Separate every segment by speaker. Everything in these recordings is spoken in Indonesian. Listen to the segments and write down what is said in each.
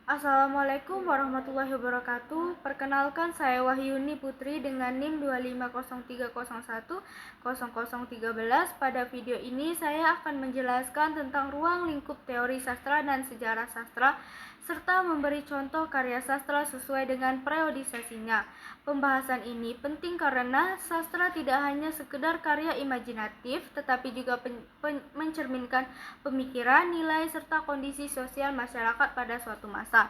Speaker 1: Assalamualaikum warahmatullahi wabarakatuh. Perkenalkan, saya Wahyuni Putri dengan NIM 25030100013. Pada video ini saya akan menjelaskan tentang ruang lingkup teori sastra dan sejarah sastra serta memberi contoh karya sastra sesuai dengan periodisasinya. Pembahasan ini penting karena sastra tidak hanya sekedar karya imajinatif, tetapi juga mencerminkan pemikiran, nilai, serta kondisi sosial masyarakat pada suatu masa.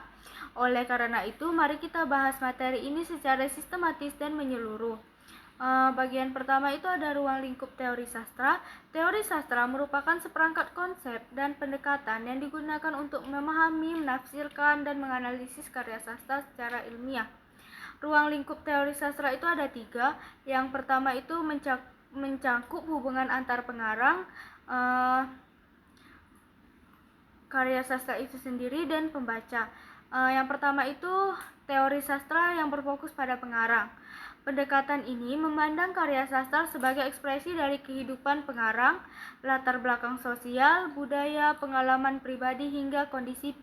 Speaker 1: Oleh karena itu, mari kita bahas materi ini secara sistematis dan menyeluruh. Bagian pertama itu ada ruang lingkup teori sastra. Teori sastra merupakan seperangkat konsep dan pendekatan yang digunakan untuk memahami, menafsirkan, dan menganalisis karya sastra secara ilmiah. Ruang lingkup teori sastra itu ada 3. Yang pertama itu mencangkup hubungan antar pengarang, karya sastra itu sendiri, dan pembaca. Yang pertama itu teori sastra yang berfokus pada pengarang. Pendekatan ini memandang karya sastra sebagai ekspresi dari kehidupan pengarang, latar belakang sosial, budaya, pengalaman pribadi, hingga kondisi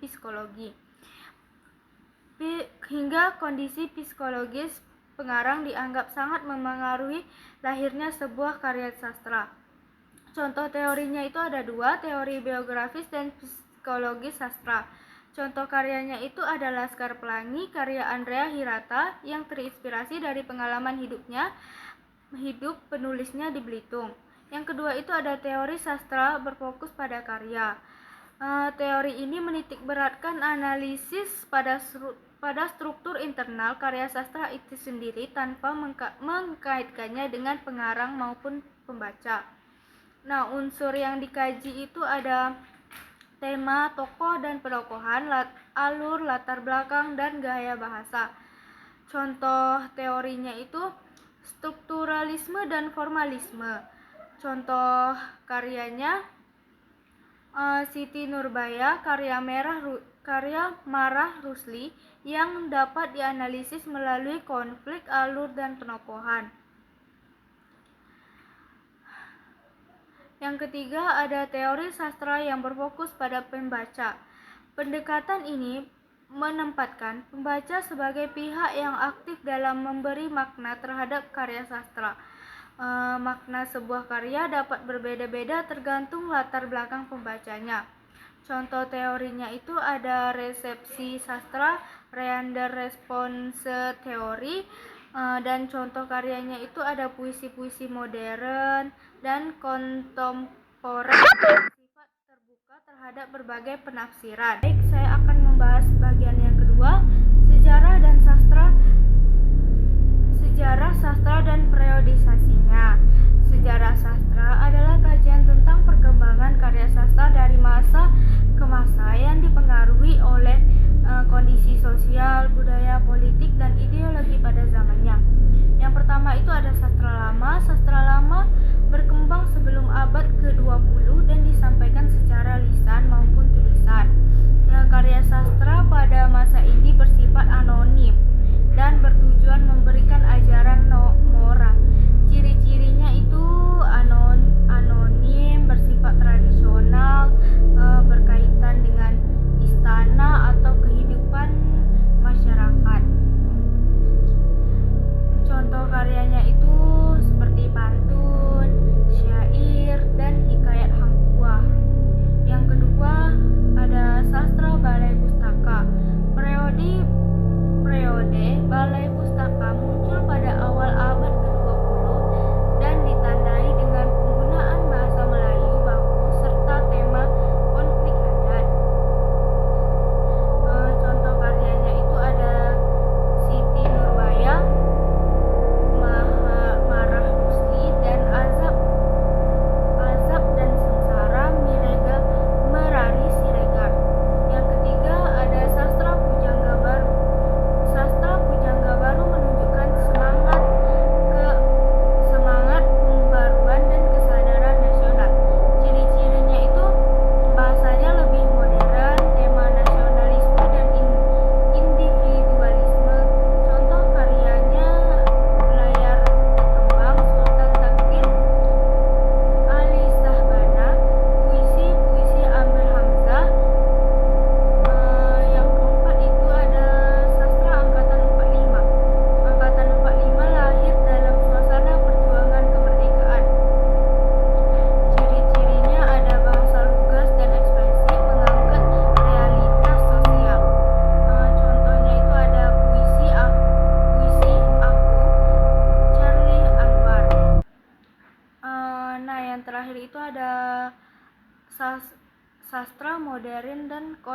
Speaker 1: psikologis pengarang dianggap sangat memengaruhi lahirnya sebuah karya sastra. Contoh teorinya itu ada 2, teori biografis dan psikologis sastra. Contoh karyanya itu ada Laskar Pelangi, karya Andrea Hirata yang terinspirasi dari pengalaman hidup penulisnya di Belitung. Yang kedua itu ada teori sastra berfokus pada karya. Teori ini menitikberatkan analisis pada struktur internal karya sastra itu sendiri tanpa mengkaitkannya dengan pengarang maupun pembaca. Nah, unsur yang dikaji itu ada tema, tokoh dan penokohan, alur, latar belakang, dan gaya bahasa. Contoh teorinya itu strukturalisme dan formalisme. Contoh karyanya Siti Nurbaya, karya Marah Rusli yang dapat dianalisis melalui konflik, alur, dan penokohan. Yang ketiga ada teori sastra yang berfokus pada pembaca. Pendekatan ini menempatkan pembaca sebagai pihak yang aktif dalam memberi makna terhadap karya sastra. Makna sebuah karya dapat berbeda-beda tergantung latar belakang pembacanya. Contoh teorinya itu ada resepsi sastra, Reander response teori, dan contoh karyanya itu ada puisi-puisi modern dan kontemporer bersifat terbuka terhadap berbagai penafsiran. Baik, saya akan membahas bagian yang kedua, sejarah sastra dan periodisasinya. Sejarah sastra adalah kajian tentang perkembangan karya sastra dari masa ke masa yang dipengaruhi oleh kondisi sosial, budaya, politik, dan ideologi pada zamannya. Yang pertama itu ada sastra lama. Sastra lama berkembang sebelum abad ke-20 dan disampaikan secara lisan maupun tulisan. Karya sastra pada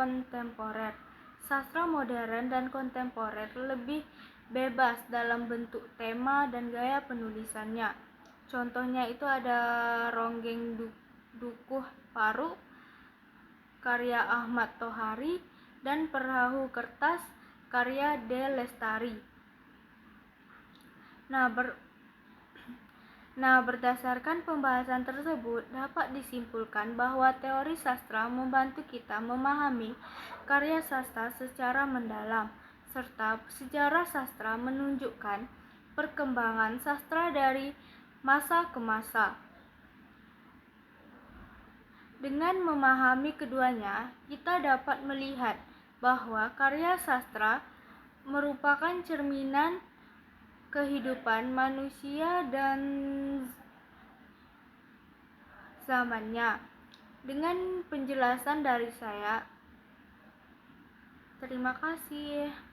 Speaker 1: kontemporer. Sastra modern dan kontemporer lebih bebas dalam bentuk tema dan gaya penulisannya. Contohnya itu ada Ronggeng Dukuh Paru karya Ahmad Tohari dan Perahu Kertas karya D. Lestari. Berdasarkan pembahasan tersebut, dapat disimpulkan bahwa teori sastra membantu kita memahami karya sastra secara mendalam, serta sejarah sastra menunjukkan perkembangan sastra dari masa ke masa. Dengan memahami keduanya, kita dapat melihat bahwa karya sastra merupakan cerminan kehidupan manusia dan zamannya. Dengan penjelasan dari saya, terima kasih.